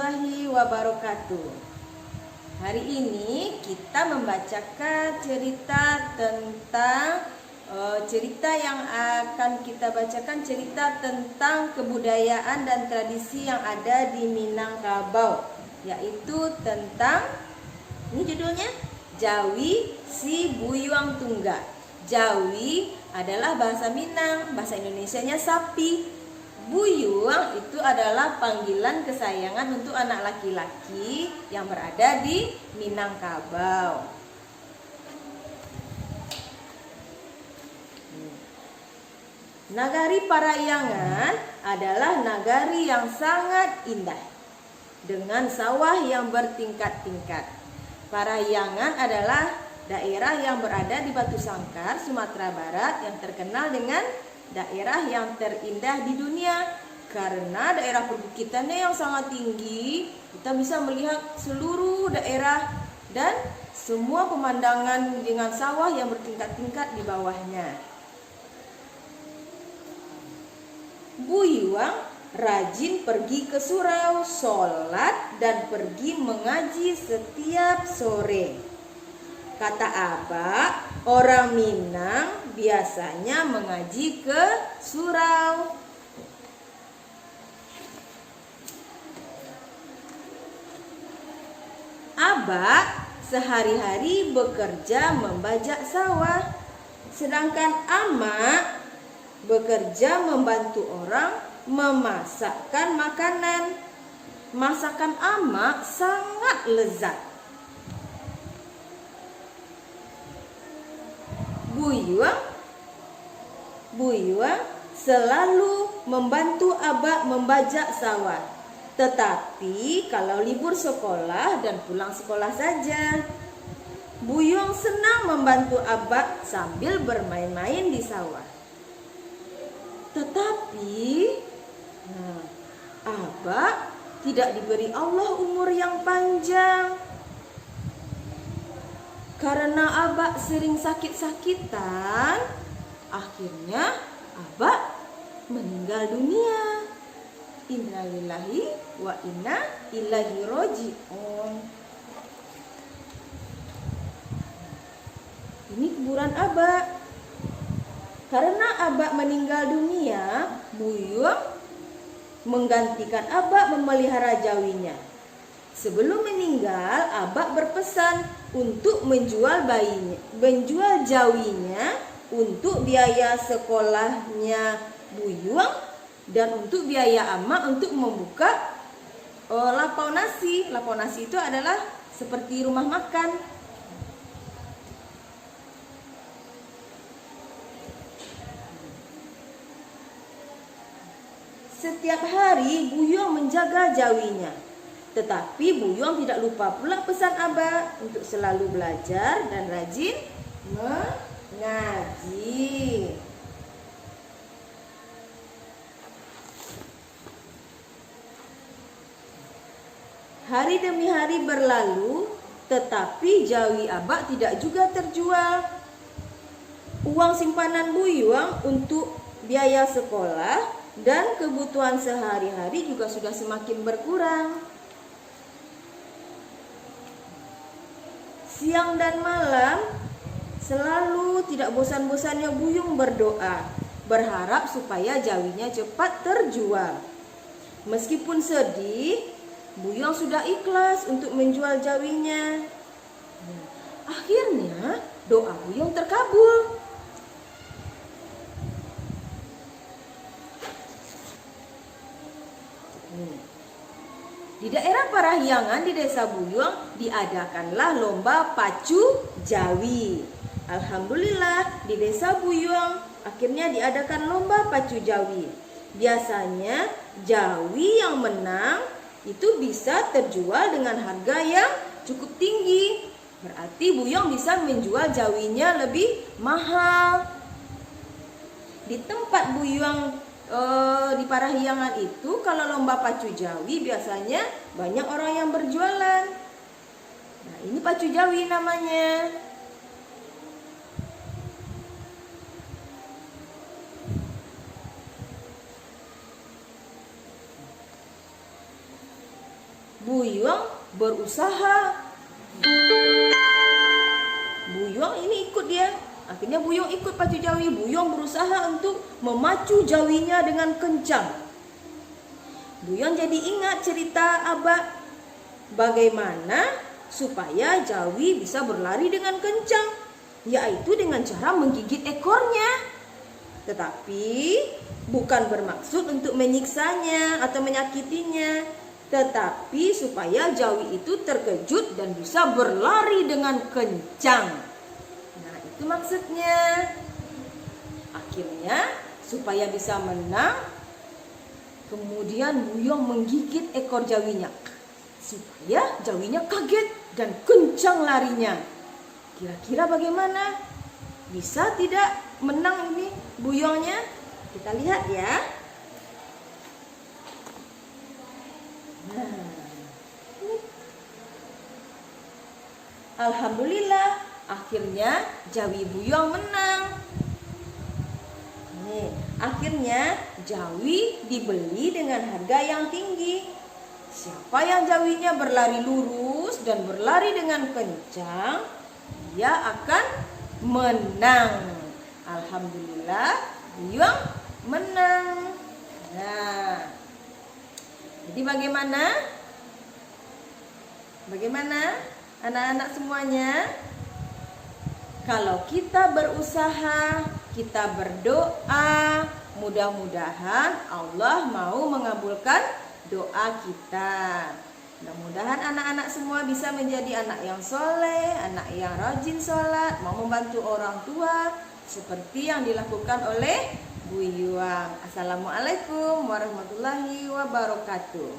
warahmatullahi wabarakatuh. Hari ini kita membacakan cerita tentang cerita yang akan kita bacakan, cerita tentang kebudayaan dan tradisi yang ada di Minangkabau, yaitu tentang, ini judulnya, Jawi Si Buyuang Tungga. Jawi adalah bahasa Minang, bahasa Indonesianya sapi. Buyuang itu adalah panggilan kesayangan untuk anak laki-laki yang berada di Minangkabau. Nagari Parahyangan adalah nagari yang sangat indah dengan sawah yang bertingkat-tingkat. Parahyangan adalah daerah yang berada di Batu Sangkar, Sumatera Barat, yang terkenal dengan daerah yang terindah di dunia. Karena daerah perbukitannya yang sangat tinggi, kita bisa melihat seluruh daerah dan semua pemandangan dengan sawah yang bertingkat-tingkat di bawahnya. Buyuang rajin pergi ke surau, sholat, dan pergi mengaji setiap sore. Kata Abah, orang Minang biasanya mengaji ke surau. Abah sehari-hari bekerja membajak sawah, sedangkan Amak bekerja membantu orang memasakkan makanan. Masakan Amak sangat lezat. Buyuang selalu membantu Abah membajak sawah. Tetapi kalau libur sekolah dan pulang sekolah saja, Buyuang senang membantu Abah sambil bermain-main di sawah. Tetapi Abah tidak diberi Allah umur yang panjang. Karena Abah sering sakit-sakitan, akhirnya Abah meninggal dunia. Innalillahi wa inna ilaihi roji'un. Ini kuburan Abah. Karena Abah meninggal dunia, Buyuang menggantikan Abah memelihara jawinya. Sebelum meninggal, Abah berpesan untuk menjual jawinya untuk biaya sekolahnya Buyuang dan untuk biaya Amak untuk membuka lapau nasi. Lapau nasi itu adalah seperti rumah makan. Setiap hari Buyuang menjaga jawinya. Tetapi Buyuang tidak lupa pula pesan Abah untuk selalu belajar dan rajin mengaji. Hari demi hari berlalu, tetapi jawi Abah tidak juga terjual. Uang simpanan Buyuang untuk biaya sekolah dan kebutuhan sehari-hari juga sudah semakin berkurang. Siang dan malam selalu tidak bosan-bosannya Buyuang berdoa, berharap supaya jawinya cepat terjual. Meskipun sedih, Buyuang sudah ikhlas untuk menjual jawinya. Akhirnya doa Buyuang terkabul. Di daerah Parahyangan di desa Buyuang diadakanlah lomba pacu jawi. Alhamdulillah di desa Buyuang akhirnya diadakan lomba pacu jawi. Biasanya jawi yang menang itu bisa terjual dengan harga yang cukup tinggi. Berarti Buyuang bisa menjual jawinya lebih mahal. Di tempat Buyuang di Parahyangan itu kalau lomba pacu jawi biasanya banyak orang yang berjualan. Nah, ini pacu jawi namanya. berusaha. Buyong ini ikut dia. Akhirnya Buyong ikut pacu jawi. Buyong berusaha untuk memacu jawinya dengan kencang. Buyong jadi ingat cerita Abah. Bagaimana supaya jawi bisa berlari dengan kencang, yaitu dengan cara menggigit ekornya. Tetapi bukan bermaksud untuk menyiksanya atau menyakitinya, tetapi supaya jawi itu terkejut dan bisa berlari dengan kencang. Nah, itu maksudnya. Akhirnya supaya bisa menang, kemudian Buyong menggigit ekor jawinya supaya jawinya kaget dan kencang larinya. Kira-kira bagaimana? Bisa tidak menang ini Buyongnya? Kita lihat ya. Nah, alhamdulillah, akhirnya jawi Buyong menang. Nih, akhirnya jawi dibeli dengan harga yang tinggi. Siapa yang jawinya berlari lurus dan berlari dengan kencang, dia akan menang. Alhamdulillah, Buyong menang. Nah, jadi bagaimana? Bagaimana anak-anak semuanya? Kalau kita berusaha, kita berdoa, mudah-mudahan Allah mau mengabulkan doa kita. Mudah-mudahan anak-anak semua bisa menjadi anak yang soleh, anak yang rajin sholat, mau membantu orang tua seperti yang dilakukan oleh Bu Yuang. Assalamualaikum warahmatullahi wabarakatuh.